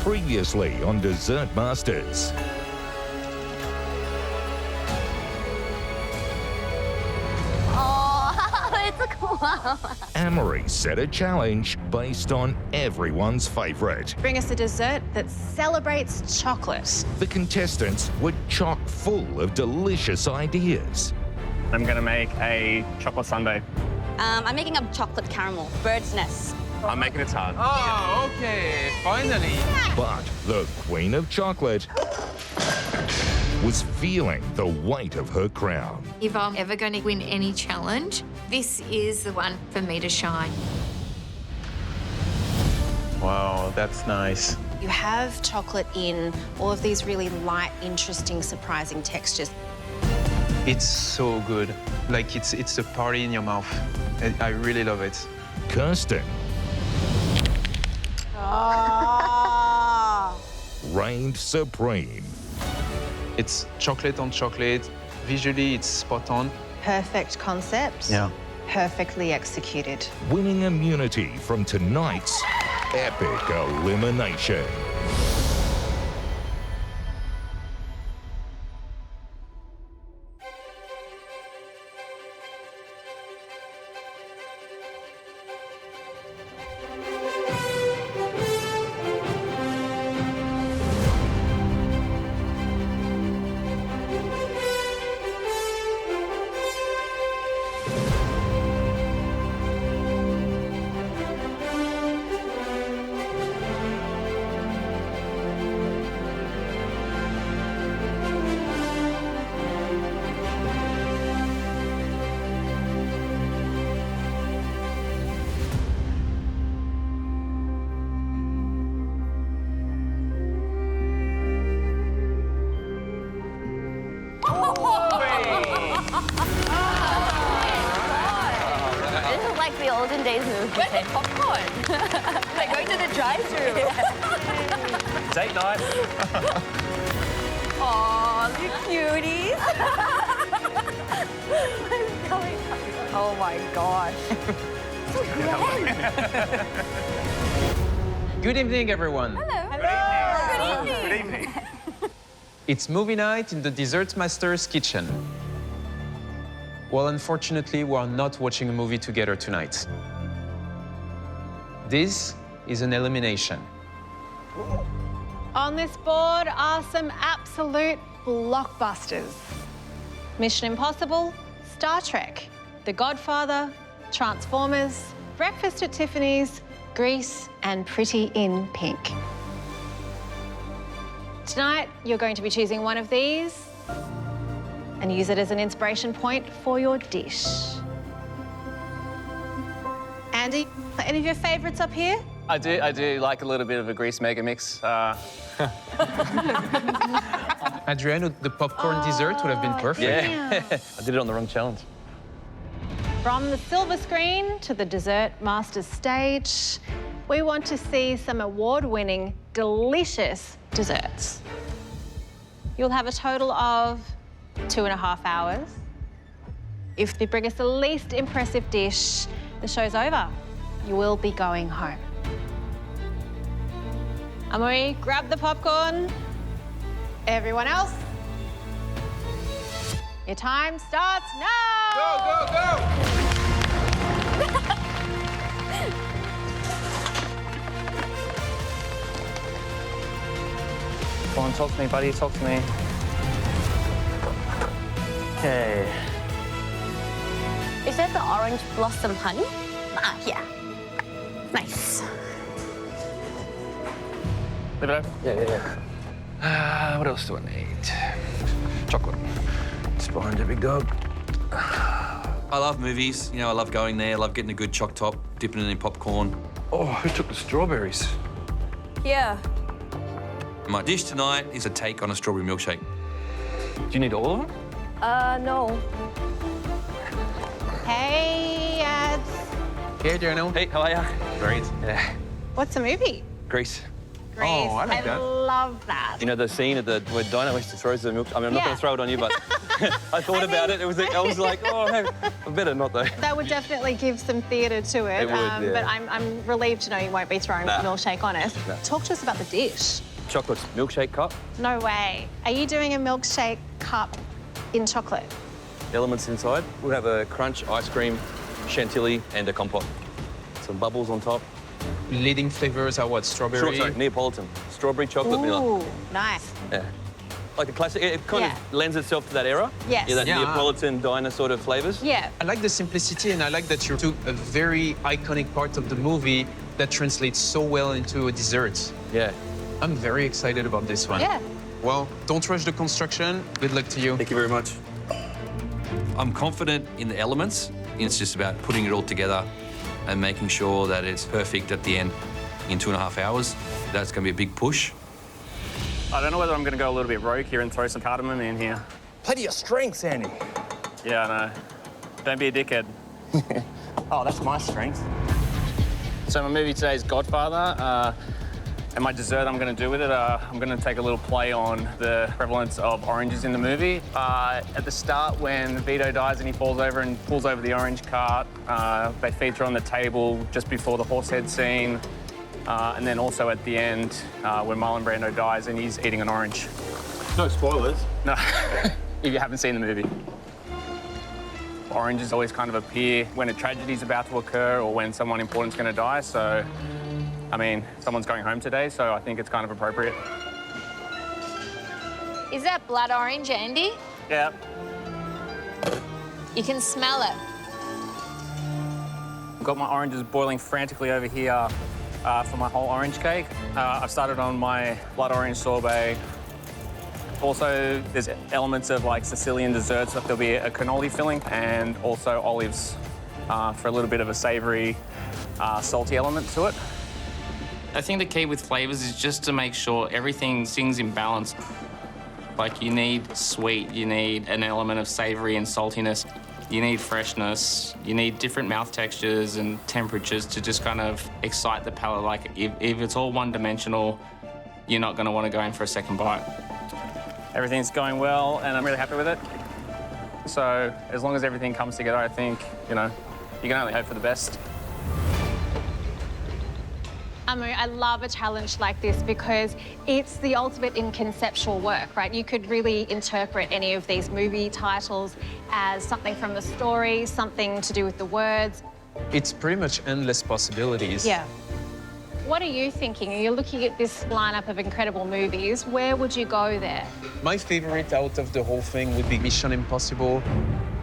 Previously on Dessert Masters. Amory set a challenge based on everyone's favourite. Bring us a dessert that celebrates chocolate. The contestants were chock full of delicious ideas. I'm going to make a chocolate sundae. I'm making a chocolate caramel, bird's nest. I'm making a tart. Oh, okay, finally. But the Queen of Chocolate was feeling the weight of her crown. If I'm ever going to win any challenge, this is the one for me to shine. Wow, that's nice. You have chocolate in all of these really light, interesting, surprising textures. It's so good. Like, it's a party in your mouth. I really love it. Kirsten reigned supreme. It's chocolate on chocolate. Visually, it's spot on. Perfect concept. Yeah. Perfectly executed. Winning immunity from tonight's epic elimination. This is like the olden days movie. Where's the popcorn? Like going to the drive-thru. Date night. Aw, you cuties. Oh my gosh. So grand. Good evening, everyone. Hello. Good evening. It's movie night in the Dessert Masters kitchen. Well, unfortunately, we are not watching a movie together tonight. This is an elimination. On this board are some absolute blockbusters. Mission Impossible, Star Trek, The Godfather, Transformers, Breakfast at Tiffany's, Grease, and Pretty in Pink. Tonight, you're going to be choosing one of these and use it as an inspiration point for your dish. Andy, are any of your favourites up here? I do like a little bit of a grease mega mix. Adriano, the popcorn dessert would have been perfect. Yeah, I did it on the wrong challenge. From the silver screen to the Dessert Masters stage, we want to see some award-winning, delicious desserts. You'll have a total of 2.5 hours. If you bring us the least impressive dish, the show's over. You will be going home. Amory, grab the popcorn. Everyone else, your time starts now! Go, go, go! Come on, talk to me, buddy, talk to me. Okay. Is that the orange blossom honey? Ah, yeah. Nice. Leave it open? Yeah. What else do I need? Chocolate. Spine to big dog. I love movies. You know, I love going there. I love getting a good choc top, dipping it in popcorn. Oh, who took the strawberries? Yeah. My dish tonight is a take on a strawberry milkshake. Do you need all of them? No. Hey, Ads. Hey, Adriano. Hey, how are you? Great. Yeah. What's the movie? Grease. Grease. Oh, I like that. love that. You know the scene at where Dinah West throws the milk. I mean, I'm not Yeah. going to throw it on you, but I thought about it. I was like, oh, hey, I better not though. That would definitely give some theatre to it. It would, yeah. But I'm relieved to know you won't be throwing milkshake on us. Nah. Talk to us about the dish. Chocolate milkshake cup. No way. Are you doing a milkshake cup in chocolate? Elements inside. We'll have a crunch, ice cream, chantilly, and a compote. Some bubbles on top. Leading flavors are what? Strawberry? Sorry, Neapolitan. Strawberry, chocolate, vanilla. Ooh, nice. Yeah. Like a classic. It kind Yeah. of lends itself to that era. Yes. Yeah, that Yeah. Neapolitan diner sort of flavors. Yeah. I like the simplicity, and I like that you took a very iconic part of the movie that translates so well into a dessert. Yeah. I'm very excited about this one. Yeah. Well, don't rush the construction. Good luck to you. Thank you very much. I'm confident in the elements. It's just about putting it all together and making sure that it's perfect at the end in 2.5 hours. That's going to be a big push. I don't know whether I'm going to go a little bit rogue here and throw some cardamom in here. Play to your strengths, Andy. Yeah, I know. Don't be a dickhead. Oh, that's my strength. So my movie today is Godfather. And my dessert I'm going to do with it, I'm going to take a little play on the prevalence of oranges in the movie. At the start, when Vito dies and he falls over and pulls over the orange cart, they feature on the table just before the horsehead scene. And then also at the end, when Marlon Brando dies and he's eating an orange. No spoilers. No, if you haven't seen the movie. Oranges always kind of appear when a tragedy is about to occur or when someone important's going to die, so... I mean, someone's going home today, so I think it's kind of appropriate. Is that blood orange, Andy? Yeah. You can smell it. I've got my oranges boiling frantically over here for my whole orange cake. I've started on my blood orange sorbet. Also, there's elements of like Sicilian desserts, like there'll be a cannoli filling and also olives for a little bit of a savoury, salty element to it. I think the key with flavors is just to make sure everything sings in balance. Like you need sweet, you need an element of savory and saltiness, you need freshness, you need different mouth textures and temperatures to just kind of excite the palate. Like if it's all one-dimensional, you're not going to want to go in for a second bite. Everything's going well and I'm really happy with it. So as long as everything comes together, I think, you know, you can only hope for the best. Amu, I love a challenge like this because it's the ultimate in conceptual work, right? You could really interpret any of these movie titles as something from the story, something to do with the words. It's pretty much endless possibilities. Yeah. What are you thinking? You're looking at this lineup of incredible movies. Where would you go there? My favorite out of the whole thing would be Mission Impossible.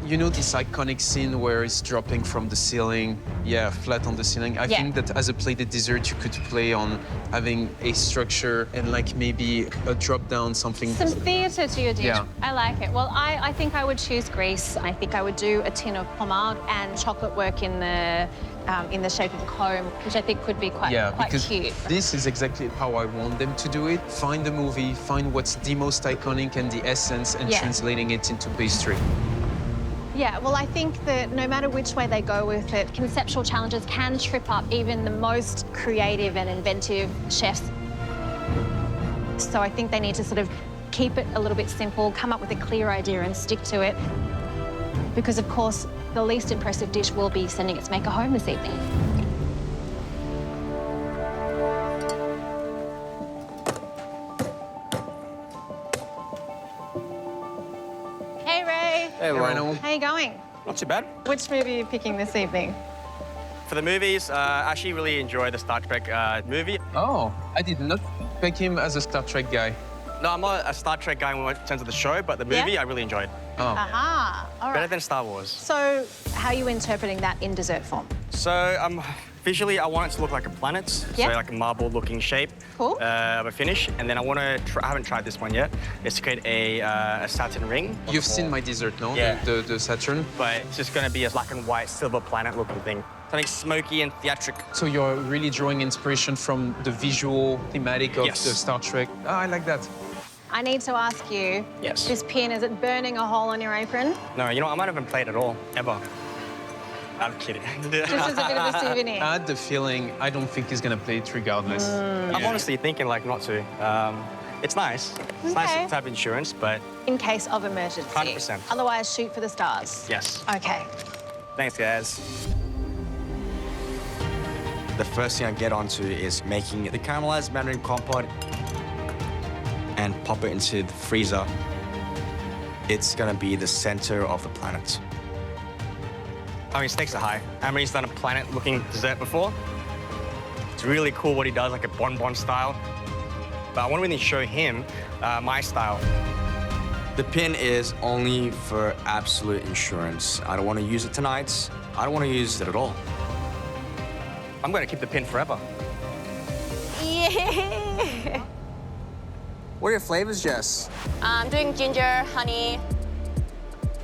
You know this iconic scene where it's dropping from the ceiling, yeah, flat on the ceiling. I think that as a plated dessert, you could play on having a structure and like maybe a drop down, something. Some theatre to your dish. Yeah. I like it. Well, I think I would choose Greece. I think I would do a tin of pomade and chocolate work in the shape of a comb, which I think could be quite because cute. this is exactly how I want them to do it. Find the movie, find what's the most iconic and the essence, and translating it into pastry. Yeah, well, I think that no matter which way they go with it, conceptual challenges can trip up even the most creative and inventive chefs. So I think they need to sort of keep it a little bit simple, come up with a clear idea and stick to it. Because, of course, the least impressive dish will be sending its maker home this evening. Hey, Ray. Hey, Lionel. How you going? Not too bad. Which movie are you picking this evening? For the movies, I actually really enjoy the Star Trek movie. Oh, I did not pick him as a Star Trek guy. No, I'm not a Star Trek guy in terms of the show, but the movie I really enjoyed. Oh. Aha, all Better right. than Star Wars. So how are you interpreting that in dessert form? So visually, I want it to look like a planet, Yeah. so like a marble-looking shape Cool. of a finish. And then I want to I haven't tried this one yet, is to create a Saturn ring. You've seen my dessert, no? Yeah. The Saturn. But it's just going to be a black and white silver planet-looking thing. Something smoky and theatric. So you're really drawing inspiration from the visual thematic of Yes. the Star Trek. Ah, I like that. I need to ask you, Yes. this pin, is it burning a hole in your apron? No, you know, I might not even played at all, ever. I'm kidding. Just as a bit of a souvenir. I had the feeling I don't think he's gonna play it regardless. I'm honestly thinking like not to. It's nice. It's nice to have insurance, but... In case of emergency. 100%. Otherwise, shoot for the stars. Yes. Okay. Thanks, guys. The first thing I get onto is making the caramelized mandarin compote and pop it into the freezer. It's gonna be the center of the planet. I mean, stakes are high. Amory's done a planet-looking dessert before. It's really cool what he does, like a bonbon style. But I want to really show him my style. The pin is only for absolute insurance. I don't want to use it tonight. I don't want to use it at all. I'm going to keep the pin forever. Yeah. What are your flavors, Jess? I'm doing ginger, honey,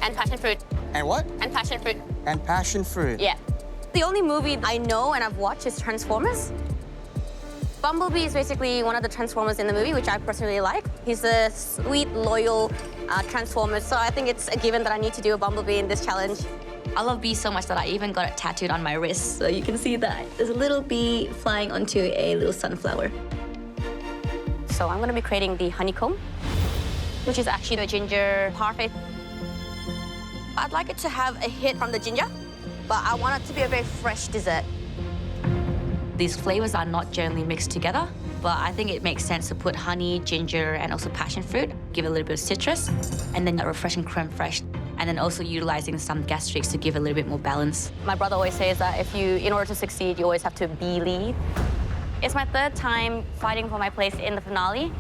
and passion fruit. And what? And passion fruit. And passion fruit. Yeah. The only movie I know and I've watched is Transformers. Bumblebee is basically one of the Transformers in the movie, which I personally like. He's a sweet, loyal Transformer, so I think it's a given that I need to do a Bumblebee in this challenge. I love bees so much that I even got it tattooed on my wrist. So you can see that there's a little bee flying onto a little sunflower. So I'm gonna be creating the honeycomb, which is actually the ginger parfait. I'd like it to have a hit from the ginger, but I want it to be a very fresh dessert. These flavors are not generally mixed together, but I think it makes sense to put honey, ginger, and also passion fruit, give it a little bit of citrus, and then a refreshing creme fraiche, and then also utilizing some gastrics to give a little bit more balance. My brother always says that in order to succeed, you always have to be lead. It's my third time fighting for my place in the finale,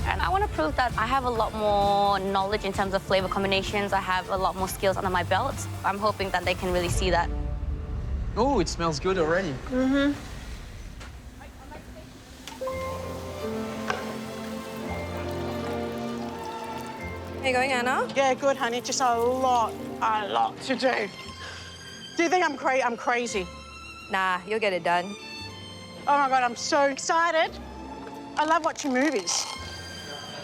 and I want to prove that I have a lot more knowledge in terms of flavor combinations. I have a lot more skills under my belt. I'm hoping that they can really see that. Oh, it smells good already. Mm-hmm. How you going, Anna? Yeah, good, honey. Just a lot to do. Do you think I'm crazy? Nah, you'll get it done. Oh, my God, I'm so excited. I love watching movies.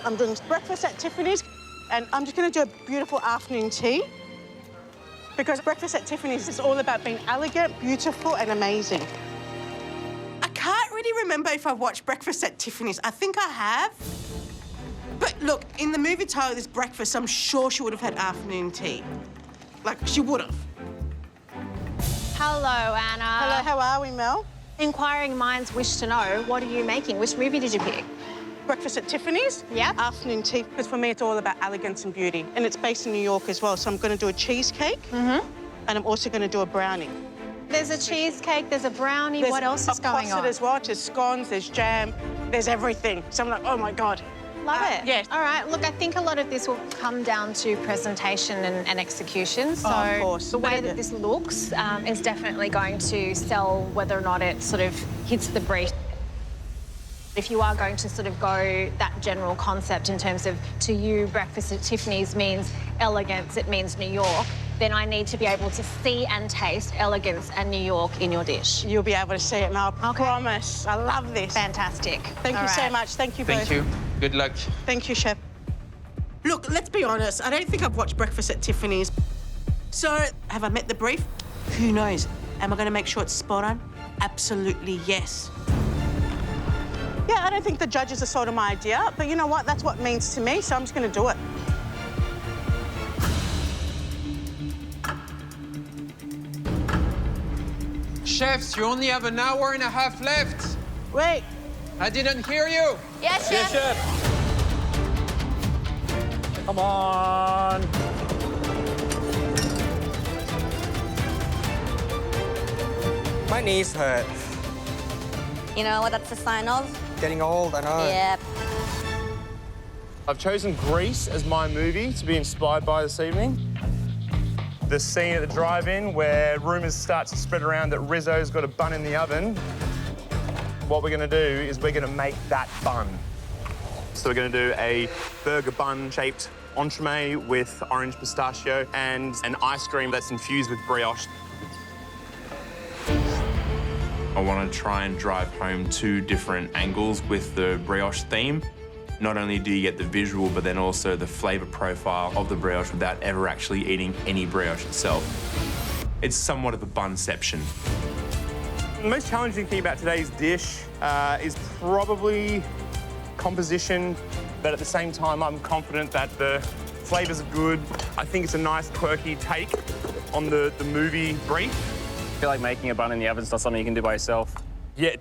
I'm doing breakfast at Tiffany's, and I'm just going to do a beautiful afternoon tea, because breakfast at Tiffany's is all about being elegant, beautiful, and amazing. I can't really remember if I've watched Breakfast at Tiffany's. I think I have. But look, in the movie title, this breakfast, I'm sure she would have had afternoon tea. Like, she would have. Hello, Anna. Hello, how are we, Mel? Inquiring minds wish to know, what are you making? Which movie did you pick? Breakfast at Tiffany's. Yep. Afternoon tea, because for me, it's all about elegance and beauty. And it's based in New York as well, so I'm going to do a cheesecake. Mm-hmm. And I'm also going to do a brownie. There's a cheesecake, there's a brownie. What else is going on? There's as well. There's scones, there's jam, there's everything. So I'm like, oh, my God. Love it. Yes. All right. Look, I think a lot of this will come down to presentation and execution. So of course. the way that this looks is definitely going to sell whether or not it sort of hits the brief. If you are going to sort of go that general concept in terms of, to you, breakfast at Tiffany's means elegance, it means New York, then I need to be able to see and taste elegance and New York in your dish. You'll be able to see it, Mel. I promise. I love this. Fantastic. Thank you so much. Thank you both. Thank you. Good luck. Thank you, Chef. Look, let's be honest. I don't think I've watched Breakfast at Tiffany's. So, have I met the brief? Who knows? Am I going to make sure it's spot on? Absolutely yes. Yeah, I don't think the judges are sold on my idea, but you know what? That's what it means to me, so I'm just going to do it. Chefs, you only have an hour and a half left. Wait. I didn't hear you. Yes, Chef. Yes, Chef. Come on. My knees hurt. You know what that's a sign of? Getting old, I know. Yep. I've chosen Grease as my movie to be inspired by this evening. The scene at the drive-in where rumours start to spread around that Rizzo's got a bun in the oven. What we're going to do is we're going to make that bun. So we're going to do a burger bun-shaped entremet with orange pistachio and an ice cream that's infused with brioche. I want to try and drive home two different angles with the brioche theme. Not only do you get the visual, but then also the flavour profile of the brioche without ever actually eating any brioche itself. it's somewhat of a bunception. The most challenging thing about today's dish is probably composition, but at the same time, I'm confident that the flavours are good. I think it's a nice, quirky take on the movie brief. I feel like making a bun in the oven is not something you can do by yourself. Yeah.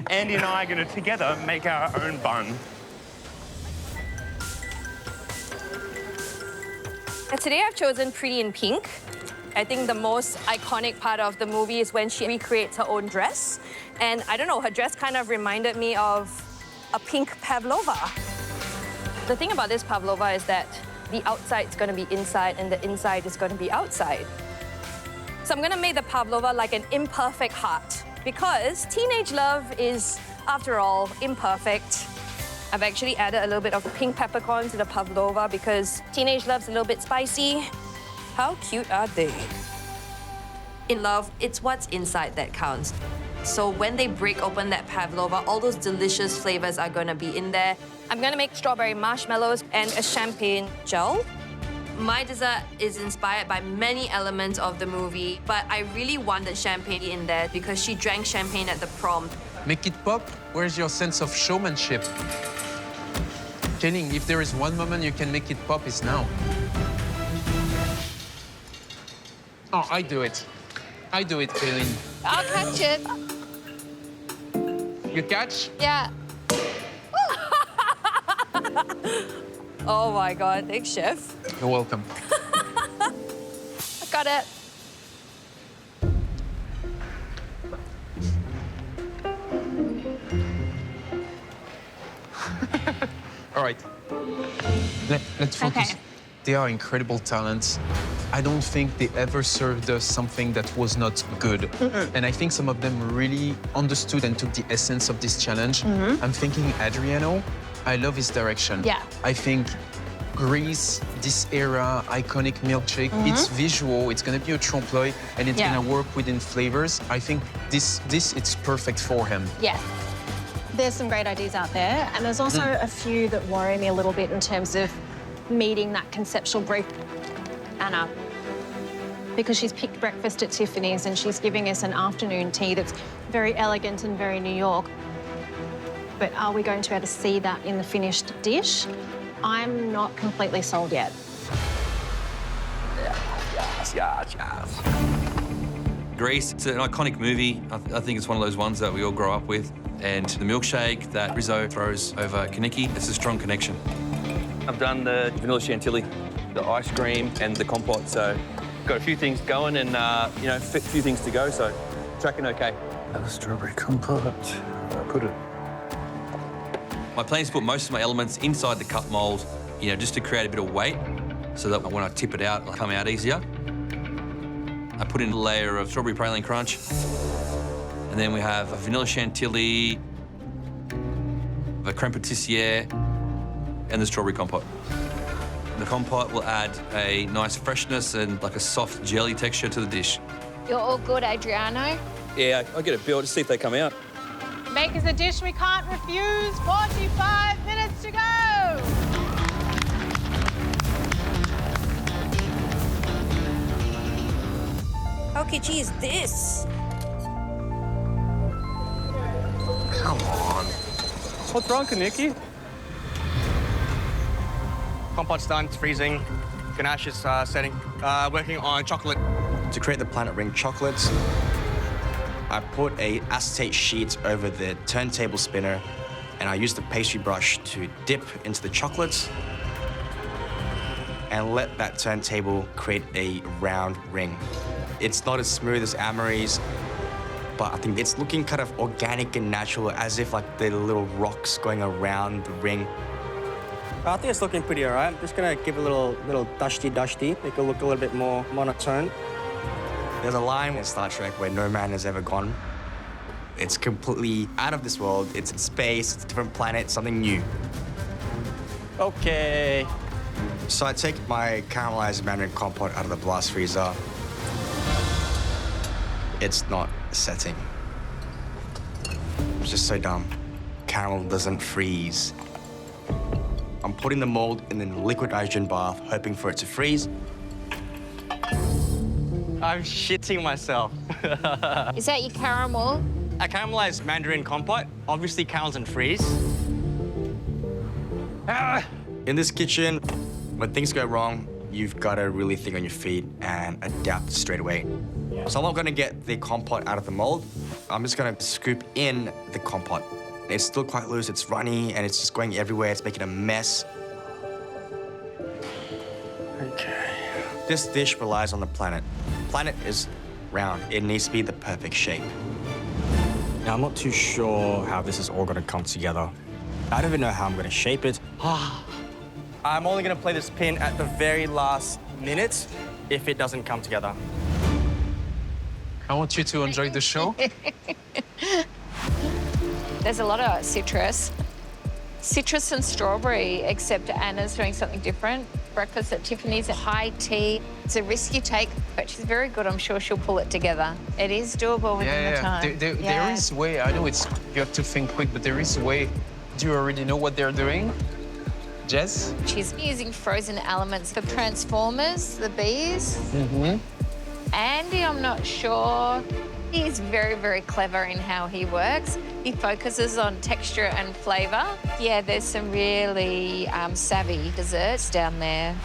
Andy and I are going to together make our own bun. Today I've chosen Pretty in Pink. I think the most iconic part of the movie is when she recreates her own dress. And I don't know, her dress kind of reminded me of a pink Pavlova. The thing about this Pavlova is that the outside is going to be inside and the inside is going to be outside. So I'm going to make the Pavlova like an imperfect heart because teenage love is, after all, imperfect. I've actually added a little bit of pink peppercorn to the Pavlova because teenage love's a little bit spicy. How cute are they? In love, it's what's inside that counts. So when they break open that Pavlova, all those delicious flavors are gonna be in there. I'm gonna make strawberry marshmallows and a champagne gel. My dessert is inspired by many elements of the movie, but I really wanted champagne in there because she drank champagne at the prom. Make it pop? Where's your sense of showmanship? Kenning, if there is one moment you can make it pop, it's now. Oh, I do it. I do it, Kaylin. I'll catch it. You catch? Yeah. Oh my God, thanks, chef. You're welcome. I got it. All right. Let's focus. Okay. They are incredible talents. I don't think they ever served us something that was not good. And I think some of them really understood and took the essence of this challenge. I'm thinking Adriano. I love his direction. Yeah. I think Greece, this era, iconic milkshake, it's visual, it's gonna be a trompe-l'oeil, and it's gonna work within flavors. I think this it's perfect for him. Yeah. There's some great ideas out there, and there's also a few that worry me a little bit in terms of meeting that conceptual brief. Anna, because she's picked breakfast at Tiffany's and she's giving us an afternoon tea that's very elegant and very New York. But are we going to be able to see that in the finished dish? I'm not completely sold yet. Yes. Grease, it's an iconic movie. I think it's one of those ones that we all grow up with. And the milkshake that Rizzo throws over Kaniki, it's a strong connection. I've done the vanilla chantilly, the ice cream, and the compote, so got a few things going and, you know, a few things to go, so tracking okay. And the strawberry compote, I put it. My plan is to put most of my elements inside the cup mould, you know, just to create a bit of weight so that when I tip it out, it'll come out easier. I put in a layer of strawberry praline crunch, and then we have a vanilla chantilly, a creme patissiere, and the strawberry compote. The compote will add a nice freshness and like a soft jelly texture to the dish. You're all good, Adriano. Yeah, I'll get a bill to see if they come out. Make us a dish we can't refuse. 45 minutes to go. How kitschy is this? Come on. What's wrong, Kaniki? Compote's done, it's freezing. Ganache is setting. Working on chocolate. To create the planet ring chocolates, I put a acetate sheet over the turntable spinner, and I used the pastry brush to dip into the chocolates and let that turntable create a round ring. It's not as smooth as Amory's, but I think it's looking kind of organic and natural, as if like the little rocks going around the ring. I think it's looking pretty all right. I'm just gonna give it a little dusty, make it look a little bit more monotone. There's a line in Star Trek where no man has ever gone. It's completely out of this world. It's in space, it's a different planet, something new. Okay. So I take my caramelized mandarin compote out of the blast freezer. It's not setting. It's just so dumb. Caramel doesn't freeze. I'm putting the mold in the liquid nitrogen bath, hoping for it to freeze. I'm shitting myself. Is that your caramel? A caramelized mandarin compote obviously counts and freeze. In this kitchen, when things go wrong, you've got to really think on your feet and adapt straight away. So I'm not going to get the compote out of the mold. I'm just going to scoop in the compote. It's still quite loose, it's runny, and it's just going everywhere. It's making a mess. Okay. This dish relies on the planet. Planet is round. It needs to be the perfect shape. Now, I'm not too sure how this is all going to come together. I don't even know how I'm going to shape it. I'm only going to play this pin at the very last minute if it doesn't come together. I want you to enjoy the show. There's a lot of citrus. Citrus and strawberry, except Anna's doing something different. Breakfast at Tiffany's, high tea. It's a risk you take, but she's very good. I'm sure she'll pull it together. It is doable within the time. There is a way. I know you have to think quick, but there is a way. Do you already know what they're doing? Jess? She's using frozen elements for Transformers, the bees. Mm-hmm. Andy, I'm not sure. He's very, very clever in how he works. He focuses on texture and flavour. Yeah, there's some really savvy desserts down there.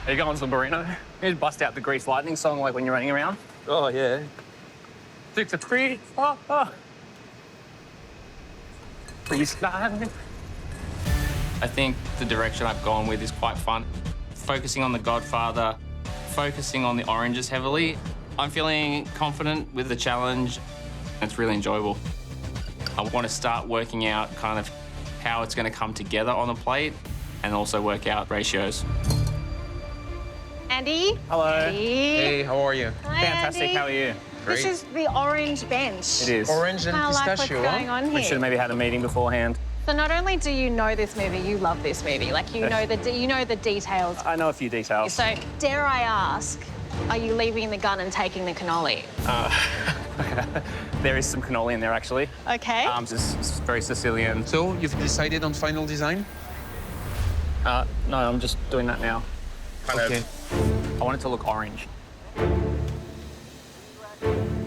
Are you going to the burrito? You just bust out the Grease Lightning song like when you're running around. Oh, yeah. 6 to 3. Oh. Grease Lightning. I think the direction I've gone with is quite fun. Focusing on the Godfather, focusing on the oranges heavily. I'm feeling confident with the challenge. It's really enjoyable. I want to start working out kind of how it's going to come together on the plate and also work out ratios. Andy? Hello. Andy. Hey, how are you? Hi, Fantastic, Andy. how are you? This is the orange bench. It is. Orange and I like pistachio. what's going on here. We should have maybe had a meeting beforehand. So not only do you know this movie, you love this movie. Like you know the details. I know a few details. So dare I ask, are you leaving the gun and taking the cannoli? There is some cannoli in there, actually. Okay. Just very Sicilian. So you've decided on final design? No, I'm just doing that now. Okay. I want it to look orange.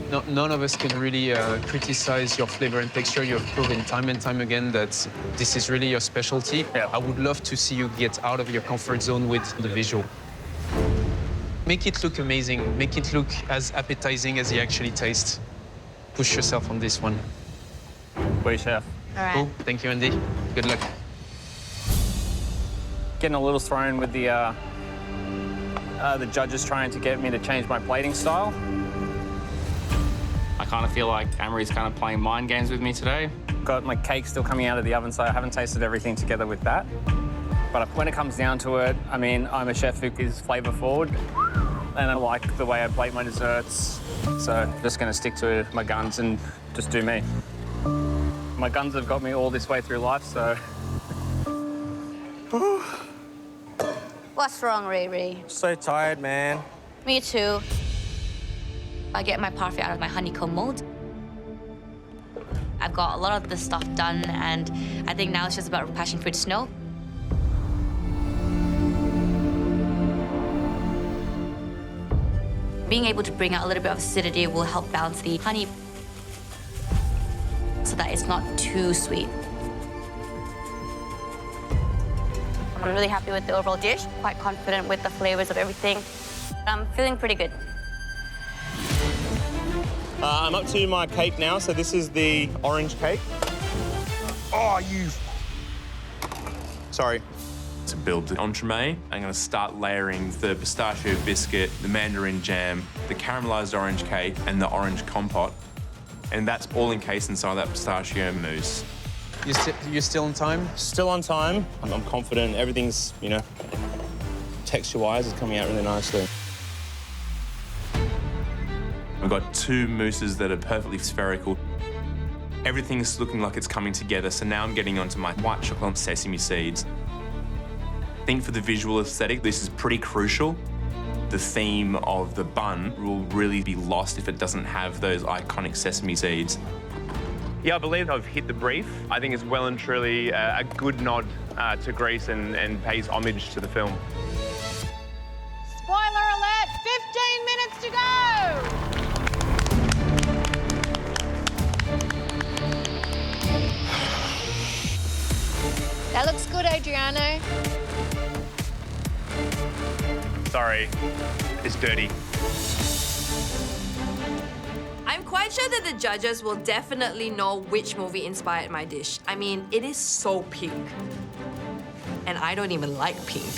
No, none of us can really criticize your flavor and texture. You've proven time and time again that this is really your specialty. Yeah. I would love to see you get out of your comfort zone with the visual. Make it look amazing. Make it look as appetizing as it actually tastes. Push yourself on this one. Oui, chef. All right. Cool. Thank you, Andy. Good luck. Getting a little thrown with the judges trying to get me to change my plating style. I kind of feel like Amory's kind of playing mind games with me today. Got my cake still coming out of the oven, so I haven't tasted everything together with that. But when it comes down to it, I mean, I'm a chef who is flavour forward, and I like the way I plate my desserts. So I'm just going to stick to my guns and just do me. My guns have got me all this way through life, so... What's wrong, Riri? So tired, man. Me too. I get my parfait out of my honeycomb mold. I've got a lot of the stuff done, and I think now it's just about passion fruit snow. Being able to bring out a little bit of acidity will help balance the honey so that it's not too sweet. I'm really happy with the overall dish, quite confident with the flavors of everything. I'm feeling pretty good. I'm up to my cake now, so this is the orange cake. Oh, you... Sorry. To build the entremet, I'm going to start layering the pistachio biscuit, the mandarin jam, the caramelized orange cake, and the orange compote. And that's all encased inside that pistachio mousse. You still on time? Still on time. I'm confident. Everything's, you know, texture-wise, is coming out really nicely. We've got two mousses that are perfectly spherical. Everything's looking like it's coming together, so now I'm getting onto my white chocolate and sesame seeds. I think for the visual aesthetic, this is pretty crucial. The theme of the bun will really be lost if it doesn't have those iconic sesame seeds. Yeah, I believe I've hit the brief. I think it's well and truly a good nod to Grease and pays homage to the film. Spoiler alert, 15 minutes to go! That looks good, Adriano. Sorry, it's dirty. I'm quite sure that the judges will definitely know which movie inspired my dish. I mean, it is so pink. And I don't even like pink.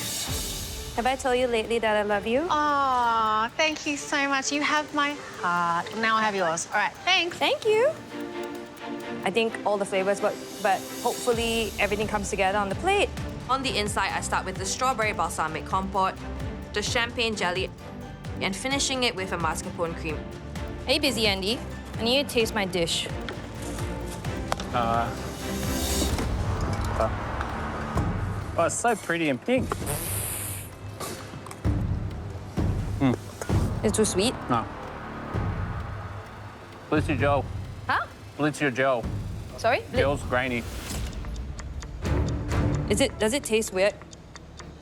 Have I told you lately that I love you? Oh, thank you so much. You have my heart. Now I have yours. All right, thanks. Thank you. I think all the flavors work, but hopefully everything comes together on the plate. On the inside, I start with the strawberry balsamic compote, the champagne jelly, and finishing it with a mascarpone cream. Hey, busy Andy. I need you to taste my dish. Oh, it's so pretty and pink. It's too sweet? No. Blitzy Joe. Huh? Blitzy Joe. Sorry? Joe's grainy. Does it taste weird?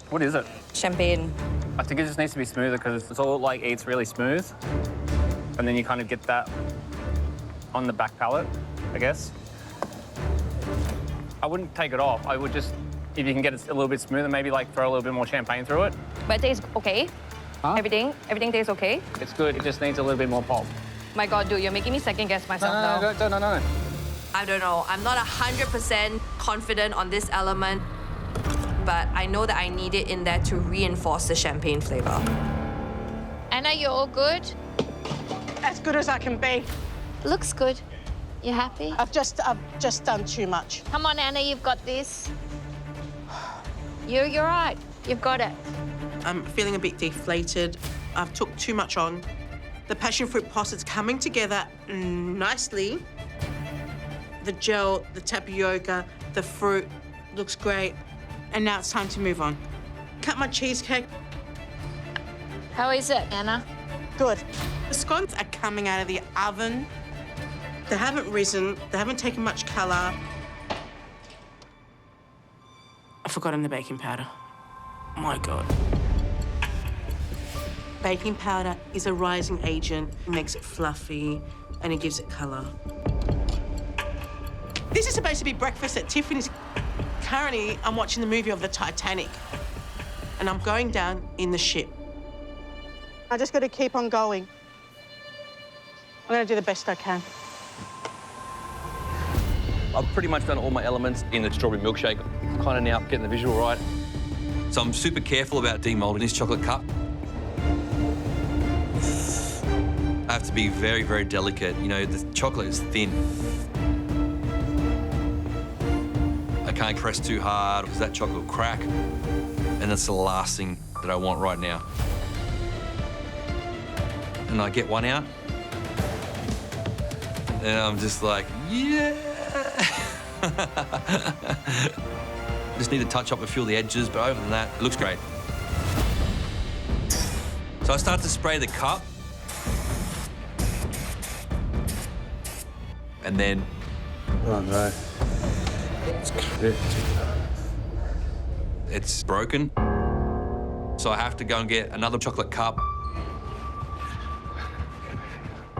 What is it? Champagne. I think it just needs to be smoother because it's all like eats really smooth. And then you kind of get that on the back palate, I guess. I wouldn't take it off. I would just, if you can get it a little bit smoother, maybe like throw a little bit more champagne through it. But it tastes okay? Huh? Everything tastes okay? It's good. It just needs a little bit more pulp. My God, dude, you're making me second guess myself now. No. I don't know. I'm not 100% confident on this element, but I know that I need it in there to reinforce the champagne flavor. Anna, you're all good? As good as I can be. Looks good. You happy? I've just done too much. Come on, Anna, you've got this. You're right. You've got it. I'm feeling a bit deflated. I've took too much on. The passion fruit posset's coming together nicely. The gel, the tapioca, the fruit looks great. And now it's time to move on. Cut my cheesecake. How is it, Anna? Good. The scones are coming out of the oven. They haven't risen. They haven't taken much colour. I've forgotten the baking powder. My God. Baking powder is a rising agent. It makes it fluffy and it gives it colour. This is supposed to be breakfast at Tiffany's. Currently, I'm watching the movie of the Titanic and I'm going down in the ship. I just got to keep on going. I'm going to do the best I can. I've pretty much done all my elements in the strawberry milkshake. Kind of now getting the visual right. So I'm super careful about demolding this chocolate cup. I have to be very, very delicate. You know, the chocolate is thin. I can't press too hard because that chocolate will crack. And that's the last thing that I want right now. And I get one out. And I'm just like, yeah. Just need to touch up a few of the edges, but other than that, it looks great. So I start to spray the cup. And then... Oh, no. It's cracked. It's broken. So I have to go and get another chocolate cup,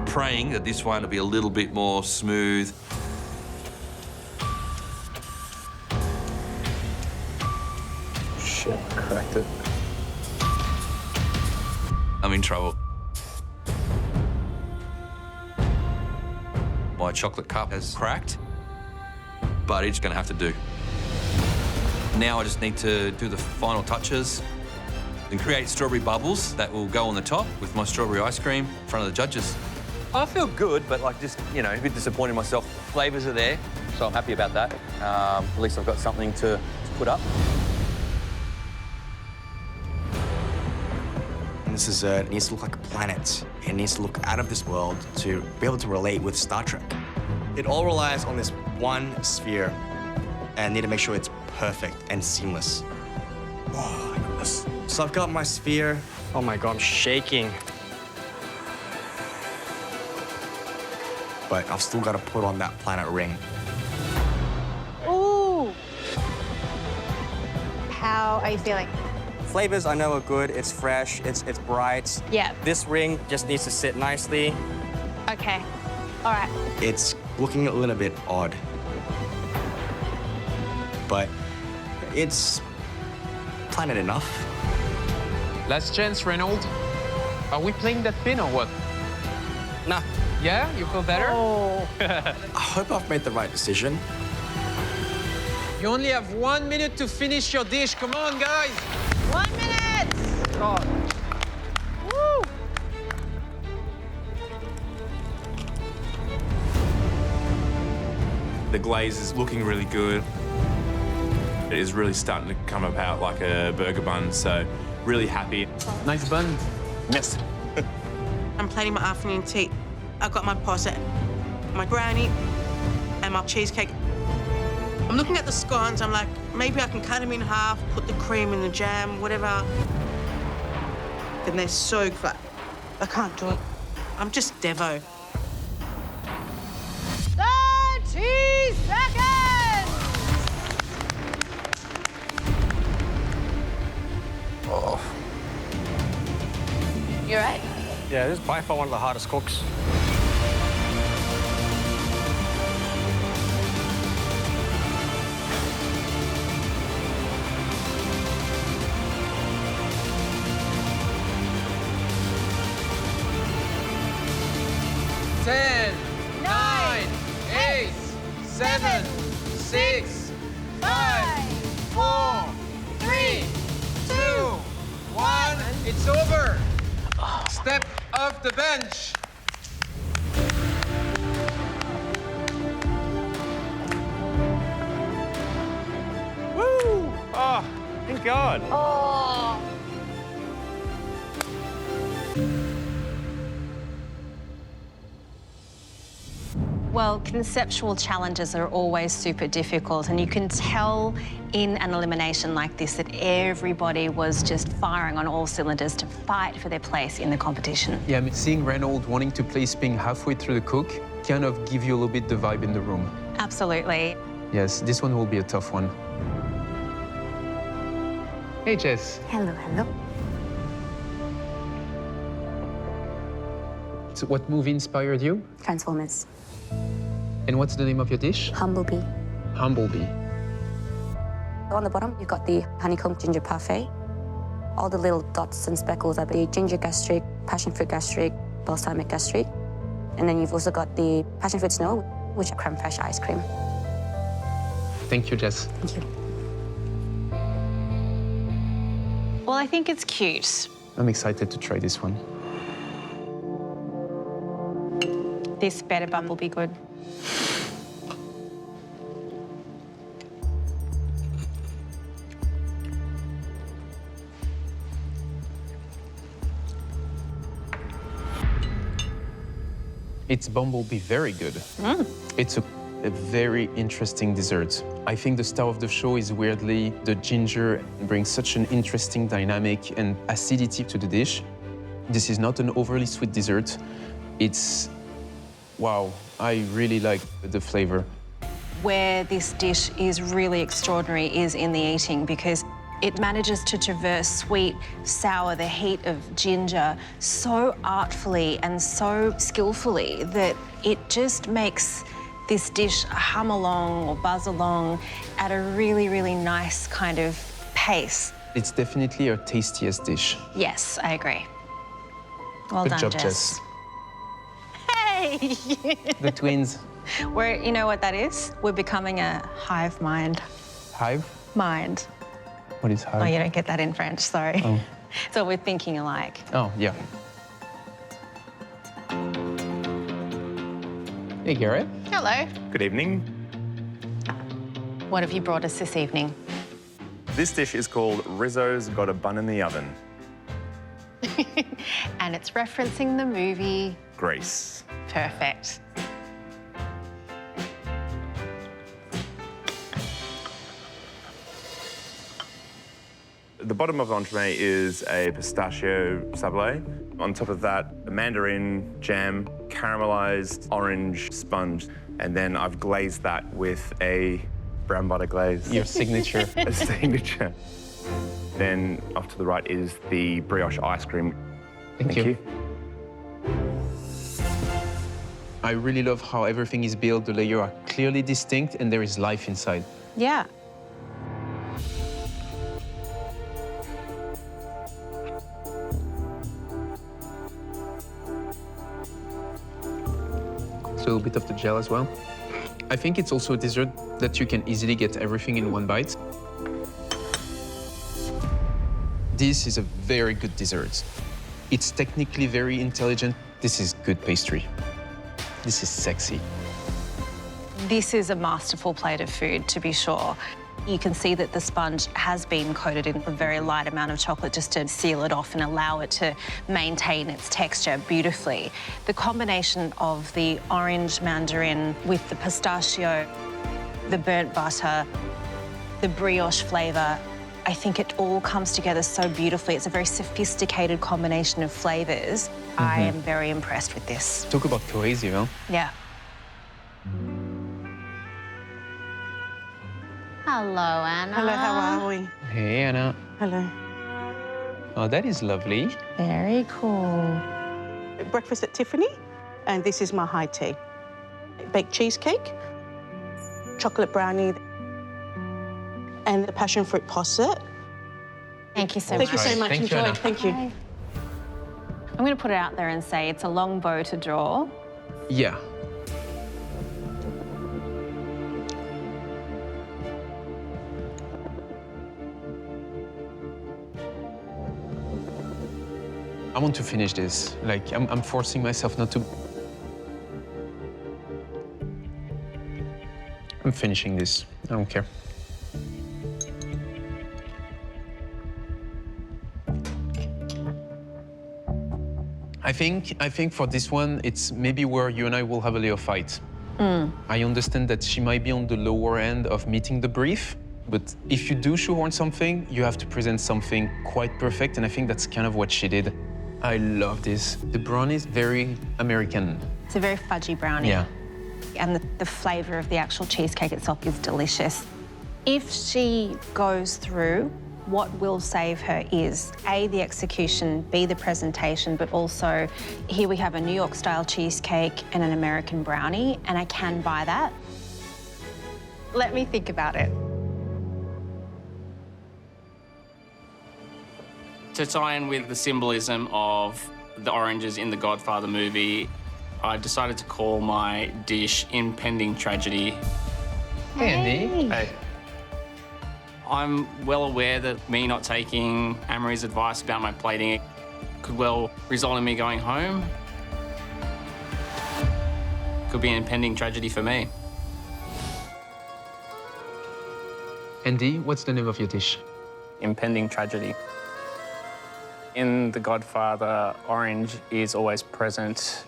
praying that this one will be a little bit more smooth. Shit, cracked it. I'm in trouble. My chocolate cup has cracked, but it's gonna have to do. Now I just need to do the final touches and create strawberry bubbles that will go on the top with my strawberry ice cream in front of the judges. I feel good, but like just, you know, a bit disappointed in myself. Flavors are there, so I'm happy about that. At least I've got something to put up. This dessert needs to look like a planet. It needs to look out of this world to be able to relate with Star Trek. It all relies on this one sphere and need to make sure it's perfect and seamless. Oh my goodness. So I've got my sphere. Oh my God, I'm shaking. But I've still got to put on that planet ring. Ooh. How are you feeling? flavors I know are good. It's fresh, it's bright. Yeah. This ring just needs to sit nicely. Okay. All right. It's looking a little bit odd, but it's planet enough. Last chance, Reynolds. Are we playing that pin or what? Nah. Yeah? You feel better? Oh. I hope I've made the right decision. You only have 1 minute to finish your dish. Come on, guys. 1 minute! Oh. Woo! The glaze is looking really good. It is really starting to come about like a burger bun, so really happy. Nice bun. Yes. I'm planning my afternoon tea. I've got my posset, my brownie, and my cheesecake. I'm looking at the scones. I'm like, maybe I can cut them in half, put the cream in the jam, whatever. Then they're so flat. I can't do it. I'm just Devo. 30 seconds! Oh. You're right. Yeah, this is by far one of the hardest cooks. Ten, 9, 8, 7, 6, 5, 4, 3, 2, 1. It's over. Step off the bench. Woo! Oh, thank God. Oh. Well, conceptual challenges are always super difficult, and you can tell in an elimination like this that everybody was just firing on all cylinders to fight for their place in the competition. Yeah, I mean, seeing Reynolds wanting to place Ping halfway through the cook kind of give you a little bit the vibe in the room. Absolutely. Yes, this one will be a tough one. Hey, Jess. Hello, hello. So what movie inspired you? Transformers. And what's the name of your dish? Humblebee. Humblebee. On the bottom, you've got the honeycomb ginger parfait. All the little dots and speckles are the ginger gastric, passion fruit gastric, balsamic gastric. And then you've also got the passion fruit snow, which is creme fraiche ice cream. Thank you, Jess. Thank you. Well, I think it's cute. I'm excited to try this one. This better bun will be good. It's Bumblebee very good. It's a very interesting dessert. I think the star of the show is weirdly the ginger brings such an interesting dynamic and acidity to the dish. This is not an overly sweet dessert. It's, wow, I really like the flavor. Where this dish is really extraordinary is in the eating, because it manages to traverse sweet, sour, the heat of ginger so artfully and so skillfully that it just makes this dish hum along or buzz along at a really, really nice kind of pace. It's definitely our tastiest dish. Yes, I agree. Well Good done, job, Jess. Hey! The twins. You know what that is? We're becoming a hive mind. Hive? Mind. What is hive? Oh, you don't get that in French, sorry. Oh. So we're thinking alike. Oh, yeah. Hey, Garrett. Hello. Good evening. What have you brought us this evening? This dish is called Rizzo's Got a Bun in the Oven. And it's referencing the movie Grease. Perfect. The bottom of the entremet is a pistachio sablé. On top of that, a mandarin jam, caramelized orange sponge, and then I've glazed that with a brown butter glaze. Your signature. A signature. Then off to the right is the brioche ice cream. Thank you. I really love how everything is built. The layers are clearly distinct and there is life inside. Yeah. A little bit of the gel as well. I think it's also a dessert that you can easily get everything in one bite. This is a very good dessert. It's technically very intelligent. This is good pastry. This is sexy. This is a masterful plate of food, to be sure. You can see that the sponge has been coated in a very light amount of chocolate just to seal it off and allow it to maintain its texture beautifully. The combination of the orange mandarin with the pistachio, the burnt butter, the brioche flavour, I think it all comes together so beautifully. It's a very sophisticated combination of flavours. I am very impressed with this. Talk about cohesive, huh? Yeah. Hello, Anna. Hello, how are we? Hey, Anna. Hello. Oh, that is lovely. Very cool. Breakfast at Tiffany, and this is my high tea. Baked cheesecake, chocolate brownie, and the passion fruit posset. Thank you so much. Thank you so much. Thank you, Enjoy. Anna. Thank you. I'm going to put it out there and say it's a long bow to draw. Yeah. I want to finish this. Like, I'm forcing myself not to. I'm finishing this. I don't care. I think for this one, it's maybe where you and I will have a little fight. I understand that she might be on the lower end of meeting the brief, but if you do shoehorn something, you have to present something quite perfect, and I think that's kind of what she did. I love this. The brownie is very American. It's a very fudgy brownie. Yeah. And the flavour of the actual cheesecake itself is delicious. If she goes through, what will save her is A, the execution, B, the presentation, but also here we have a New York style cheesecake and an American brownie, and I can buy that. Let me think about it. To tie in with the symbolism of the oranges in the Godfather movie, I decided to call my dish Impending Tragedy. Hey, Andy. Hey. I'm well aware that me not taking Anne-Marie's advice about my plating could well result in me going home. Could be an impending tragedy for me. Andy, what's the name of your dish? Impending tragedy. In The Godfather, orange is always present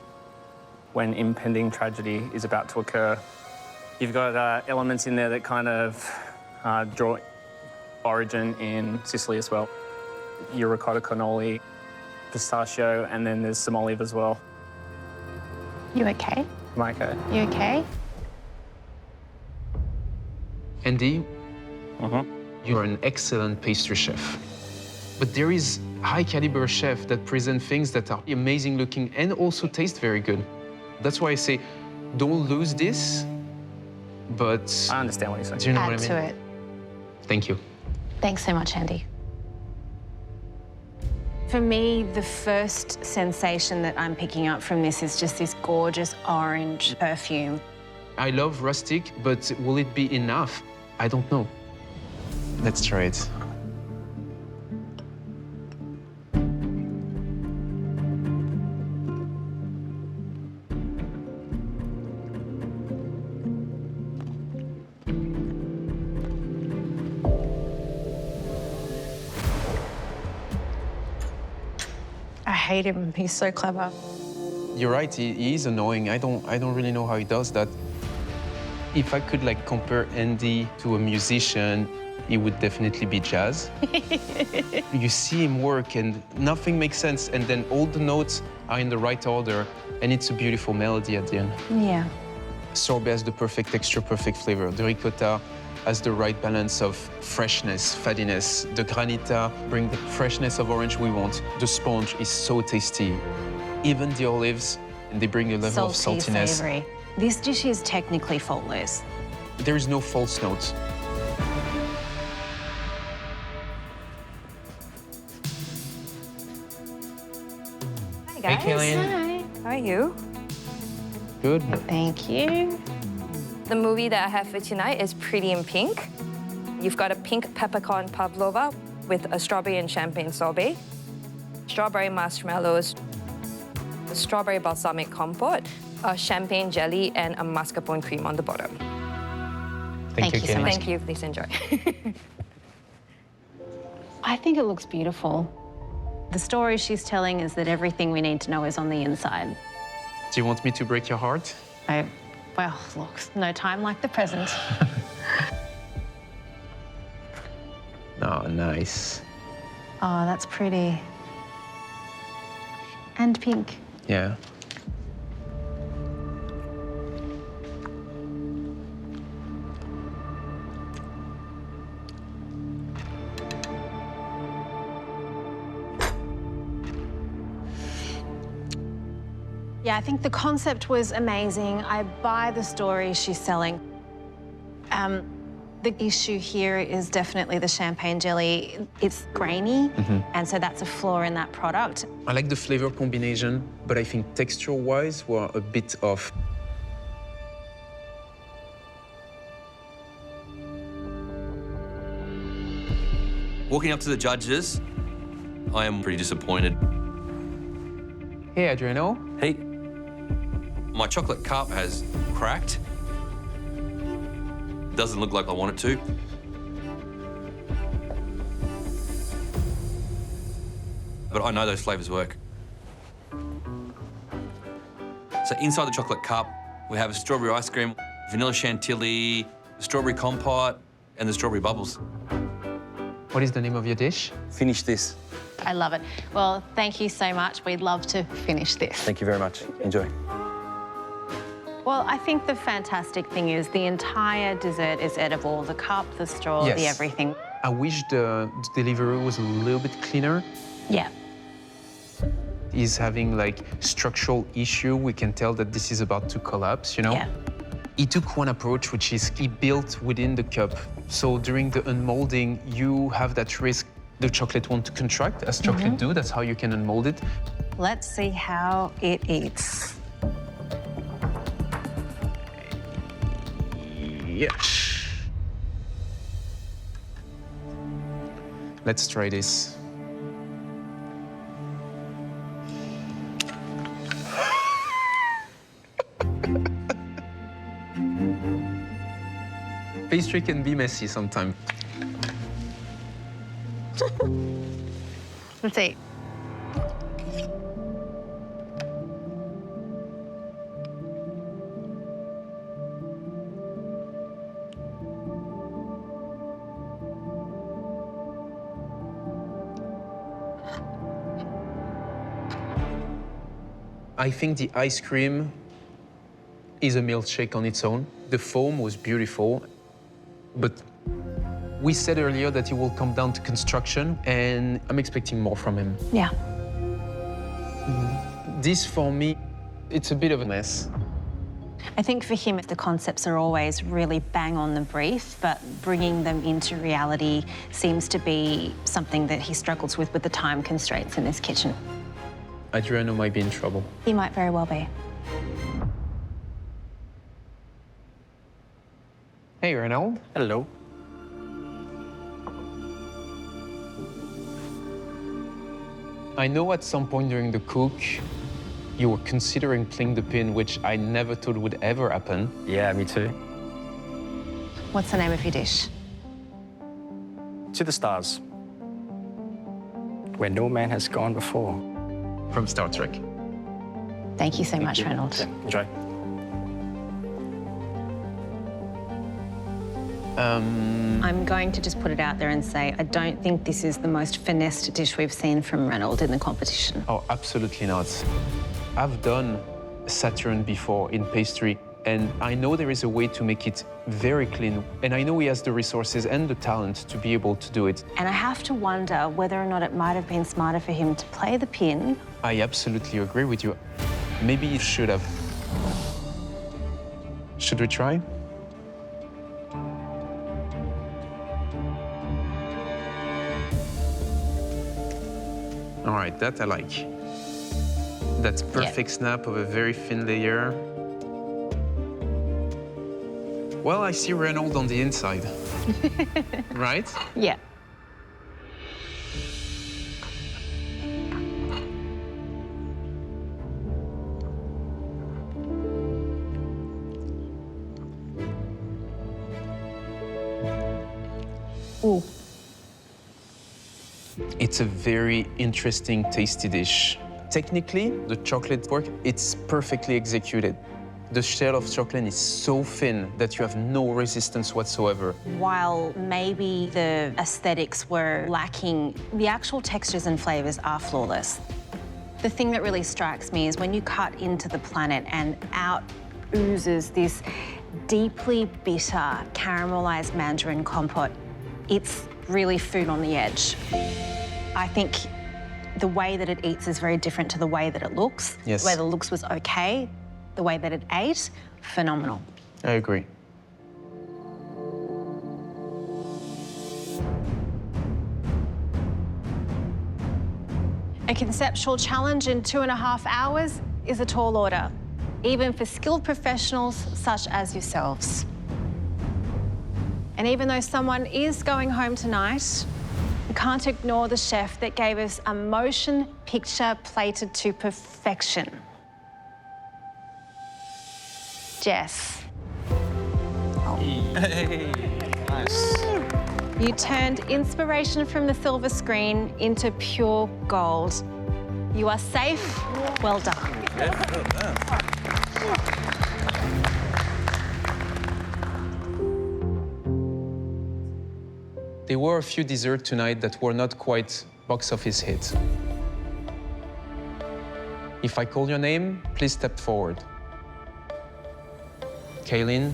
when impending tragedy is about to occur. You've got elements in there that kind of draw origin in Sicily as well. Your ricotta cannoli, pistachio, and then there's some olive as well. You okay? Am I okay? You okay? Andy, you're an excellent pastry chef. But there is high-caliber chef that present things that are amazing looking and also taste very good. That's why I say, don't lose this, but... I understand what you're saying. Do you know Add what I mean? to it. Thank you. Thanks so much, Andy. For me, the first sensation that I'm picking up from this is just this gorgeous orange perfume. I love rustic, but will it be enough? I don't know. Let's try it. I hate him. He's so clever. You're right, he is annoying. I don't really know how he does that. If I could like compare Andy to a musician, it would definitely be jazz. You see him work and nothing makes sense, and then all the notes are in the right order, and it's a beautiful melody at the end. Yeah. Sorbet has the perfect texture, perfect flavor. The ricotta has the right balance of freshness, fattiness. The granita brings the freshness of orange we want. The sponge is so tasty. Even the olives, they bring a level of saltiness. Savoury. This dish is technically faultless. There is no false notes. Hi, guys. Hey, Kaylin. Hi. How are you? Good. Thank you. The movie that I have for tonight is Pretty in Pink. You've got a pink peppercorn pavlova with a strawberry and champagne sorbet, strawberry marshmallows, a strawberry balsamic compote, a champagne jelly, and a mascarpone cream on the bottom. Thank you so much. Thank you. Please enjoy. I think it looks beautiful. The story she's telling is that everything we need to know is on the inside. Do you want me to break your heart? Well, look, no time like the present. Oh, nice. Oh, that's pretty. And pink. Yeah. Yeah, I think the concept was amazing. I buy the story she's selling. The issue here is definitely the champagne jelly. It's grainy, and so that's a flaw in that product. I like the flavor combination, but I think texture-wise, we're a bit off. Walking up to the judges, I am pretty disappointed. Hey, Adriano. Hey. My chocolate cup has cracked. Doesn't look like I want it to. But I know those flavors work. So inside the chocolate cup, we have a strawberry ice cream, vanilla chantilly, strawberry compote, and the strawberry bubbles. What is the name of your dish? Finish this. I love it. Well, thank you so much. We'd love to finish this. Thank you very much. Enjoy. Well, I think the fantastic thing is the entire dessert is edible. The cup, the straw, Yes. the everything. I wish the delivery was a little bit cleaner. Yeah. He's having like structural issue. We can tell that this is about to collapse, you know? Yeah. He took one approach, which is he built within the cup. So during the unmolding, you have that risk the chocolate won't contract, as chocolate do. That's how you can unmold it. Let's see how it eats. Yes. Let's try this. Pastry can be messy sometimes. Let's see. I think the ice cream is a milkshake on its own. The foam was beautiful, but we said earlier that it will come down to construction, and I'm expecting more from him. Yeah. This, for me, it's a bit of a mess. I think for him, the concepts are always really bang on the brief, but bringing them into reality seems to be something that he struggles with the time constraints in this kitchen. Adriano might be in trouble. He might very well be. Hey, Ronald. Hello. I know at some point during the cook, you were considering playing the pin, which I never thought would ever happen. Yeah, me too. What's the name of your dish? To the stars. Where no man has gone before. From Star Trek. Thank you so much, Reynolds. Yeah, enjoy. I'm going to just put it out there and say I don't think this is the most finessed dish we've seen from Reynolds in the competition. Oh, absolutely not. I've done Saturn before in pastry. And I know there is a way to make it very clean. And I know he has the resources and the talent to be able to do it. And I have to wonder whether or not it might have been smarter for him to play the pin. I absolutely agree with you. Maybe he should have. Should we try? All right, that I like. That's perfect snap of a very thin layer. Well, I see Reynolds on the inside. Right? Yeah. Ooh. It's a very interesting, tasty dish. Technically, the chocolate work, it's perfectly executed. The shell of chocolate is so thin that you have no resistance whatsoever. While maybe the aesthetics were lacking, the actual textures and flavors are flawless. The thing that really strikes me is when you cut into the planet and out oozes this deeply bitter caramelized mandarin compote. It's really food on the edge. I think the way that it eats is very different to the way that it looks. Yes. The way the looks was okay. The way that it ate, phenomenal. I agree. A conceptual challenge in 2.5 hours is a tall order, even for skilled professionals such as yourselves. And even though someone is going home tonight, we can't ignore the chef that gave us a motion picture plated to perfection. Jess. Hey, nice. You turned inspiration from the silver screen into pure gold. You are safe. Well done. There were a few desserts tonight that were not quite box office hits. If I call your name, please step forward. Kaylin.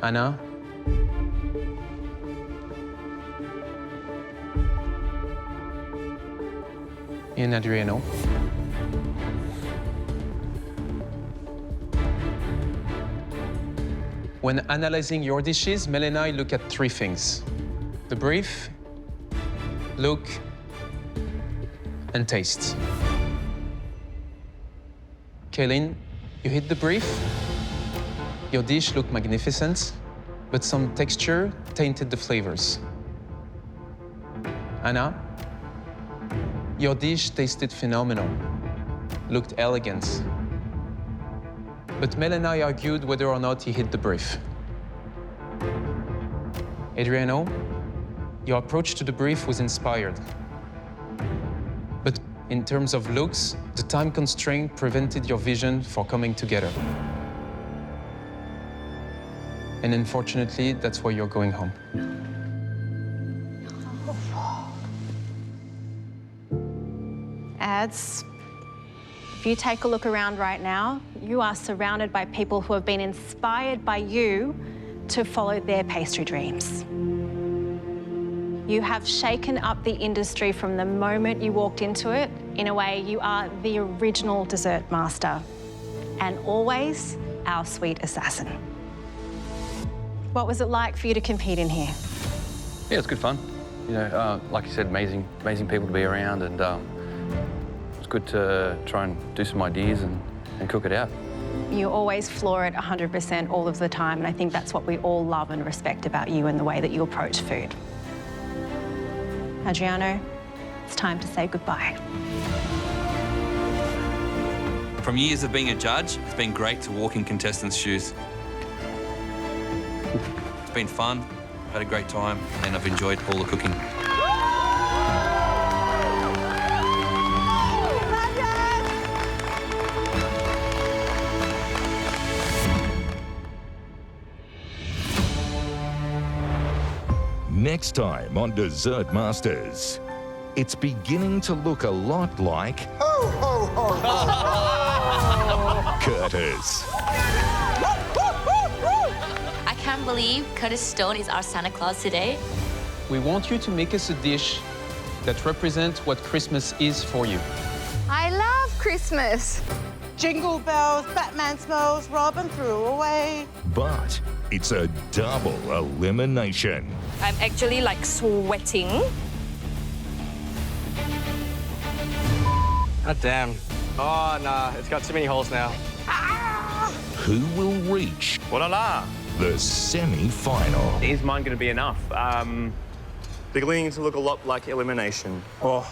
Anna. And Adriano. When analyzing your dishes, Mel and I look at 3 things: the brief, look, and taste. Kaylin, you hit the brief. Your dish looked magnificent, but some texture tainted the flavors. Anna, your dish tasted phenomenal, looked elegant. But Mel and I argued whether or not he hit the brief. Adriano, your approach to the brief was inspired. But in terms of looks, the time constraint prevented your vision for coming together. And unfortunately, that's why you're going home. Ads. If you take a look around right now, you are surrounded by people who have been inspired by you to follow their pastry dreams. You have shaken up the industry from the moment you walked into it. In a way, you are the original dessert master and always our sweet assassin. What was it like for you to compete in here? Yeah, it's good fun. You know, like you said, amazing people to be around, and it's good to try and do some ideas and cook it out. You always floor it 100% all of the time, and I think that's what we all love and respect about you and the way that you approach food. Adriano, it's time to say goodbye. From years of being a judge, it's been great to walk in contestants' shoes. It's been fun, had a great time, and I've enjoyed all the cooking. Next time on Dessert Masters. it's beginning to look a lot like Curtis. I can't believe Curtis Stone is our Santa Claus today. We want you to make us a dish that represents what Christmas is for you. I love Christmas. Jingle bells, Batman smells, Robin threw away. But it's a double elimination. I'm actually like sweating. God damn. Oh, nah, it's got too many holes now. Who will reach Voila! the semi-final? Is mine going to be enough? Beginning to look a lot like elimination. Oh,